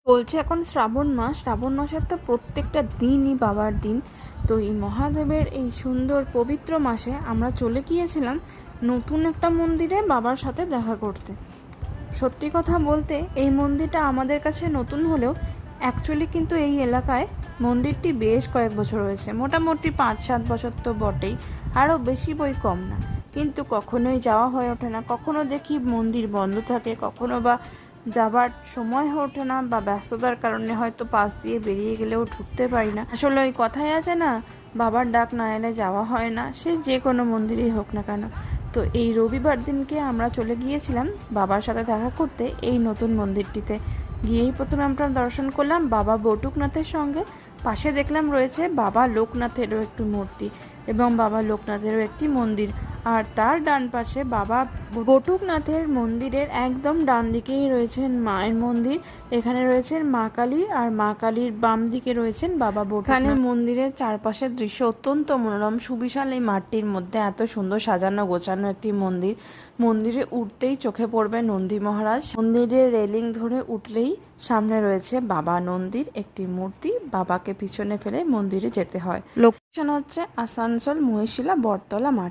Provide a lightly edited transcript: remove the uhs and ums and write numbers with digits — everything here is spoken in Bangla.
বলছে এখন শ্রাবণ মাসের তো প্রত্যেকটা দিনই বাবার দিন। তো এই মহাদেবের এই সুন্দর পবিত্র মাসে আমরা চলে গিয়েছিলাম নতুন একটা মন্দিরে বাবার সাথে দেখা করতে। সত্যি কথা বলতে এই মন্দিরটা আমাদের কাছে নতুন হলেও অ্যাকচুয়ালি কিন্তু এই এলাকায় মন্দিরটি বেশ কয়েক বছর হয়েছে, মোটামুটি 5-7 বছর তো বটেই, আরও বেশি বই কম না। কিন্তু কখনোই যাওয়া হয়ে ওঠে না, কখনো দেখি মন্দির বন্ধ থাকে, কখনো বা যাবার সময় হয়ে ওঠে না, বা ব্যস্ততার কারণে হয়তো পাশ দিয়ে বেরিয়ে গেলেও ঢুকতে পারি না। আসলে ওই কথাই আছে না, বাবার ডাক না এলে যাওয়া হয় না, সে যে কোনো মন্দিরেই হোক না কেন। তো এই রবিবার দিনকে আমরা চলে গিয়েছিলাম বাবার সাথে দেখা করতে এই নতুন মন্দিরটিতে। গিয়েই প্রথমে আমরা দর্শন করলাম বাবা বটুকনাথের সঙ্গে, পাশে দেখলাম রয়েছে বাবা লোকনাথেরও একটি মূর্তি এবং বাবা লোকনাথেরও একটি মন্দির। আর তার ডান পাশে বাবা বটুকনাথের মন্দিরের একদম ডান দিকেই রয়েছেন মায়ের মন্দির। এখানে রয়েছেন মা কালী, আর মা কালীর বাম দিকে রয়েছেন বাবা বটুকনাথ। এখানে মন্দিরের চারপাশের দৃশ্য অত্যন্ত মনোরম, সুবিশাল এই মাঠটির মধ্যে এত সুন্দর সাজানো গোছানো একটি মন্দির। মন্দিরে উঠতেই চোখে পড়বে নন্দী মহারাজ। মন্দিরের রেলিং ধরে উঠলেই সামনে রয়েছে বাবা নন্দীর একটি মূর্তি, বাবাকে পিছনে ফেলে মন্দিরে যেতে হয়। লোকেশন হচ্ছে আসানসোল মহিশিলা বটতলা মাঠ।